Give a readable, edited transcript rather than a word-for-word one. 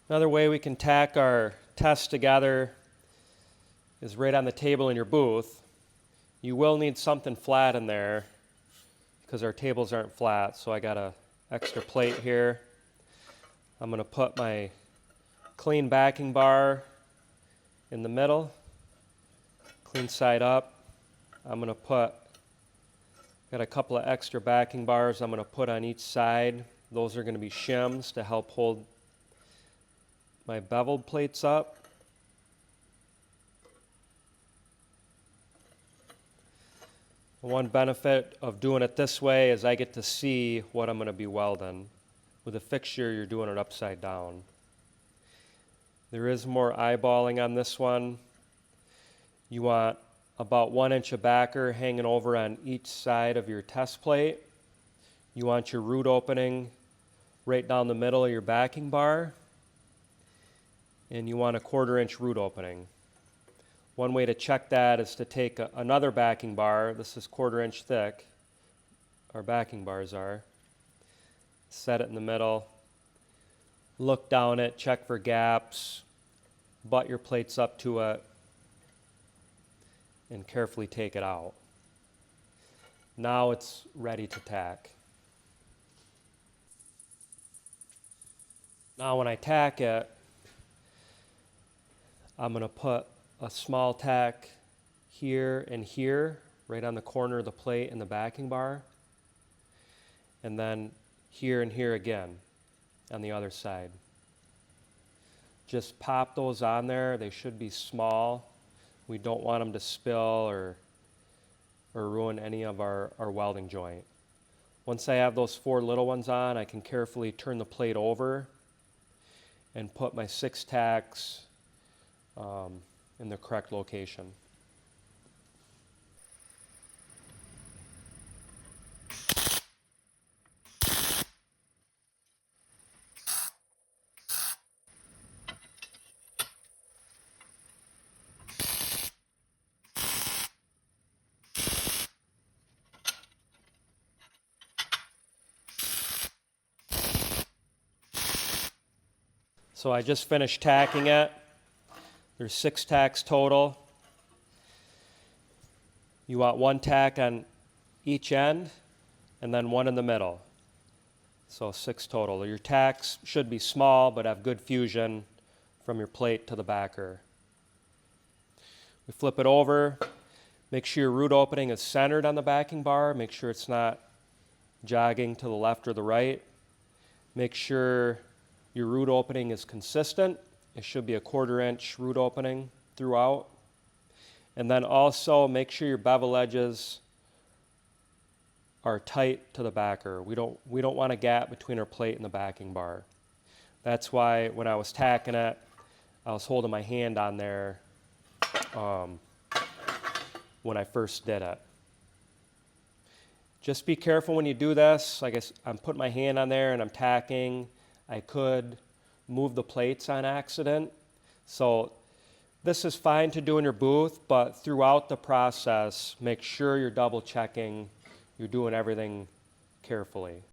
Another way we can tack our tests together is right on the table in your booth. You will need something flat in there because our tables aren't flat, so I got an extra plate here. I'm going to put my clean backing bar in the middle, clean side up. I'm going to got a couple of extra backing bars I'm going to put on each side. Those are going to be shims to help hold my beveled plates up. One benefit of doing it this way is I get to see what I'm going to be welding. With a fixture, you're doing it upside down. There is more eyeballing on this one. You want about 1 inch of backer hanging over on each side of your test plate. You want your root opening right down the middle of your backing bar. And you want a 1/4 inch root opening. One way to check that is to take another backing bar. This is 1/4 inch thick. Our backing bars are. Set it in the middle. Look down it, check for gaps, butt your plates up to it, and carefully take it out. Now it's ready to tack. Now when I tack it, I'm going to put a small tack here and here, right on the corner of the plate and the backing bar, and then here and here again on the other side. Just pop those on there. They should be small. We don't want them to spill or ruin any of our welding joint. Once I have those 4 little ones on, I can carefully turn the plate over and put my 6 tacks in the correct location. So I just finished tacking it. There's 6 tacks total. You want 1 tack on each end and then 1 in the middle. So 6 total. Your tacks should be small but have good fusion from your plate to the backer. We flip it over. Make sure your root opening is centered on the backing bar. Make sure it's not jogging to the left or the right. Make sure your root opening is consistent. It should be a 1/4 inch root opening throughout. And then also make sure your bevel edges are tight to the backer. We don't want a gap between our plate and the backing bar. That's why when I was tacking it, I was holding my hand on there when I first did it. Just be careful when you do this. I guess I'm putting my hand on there and I'm tacking. I could move the plates on accident. So this is fine to do in your booth, but throughout the process, make sure you're double checking, you're doing everything carefully.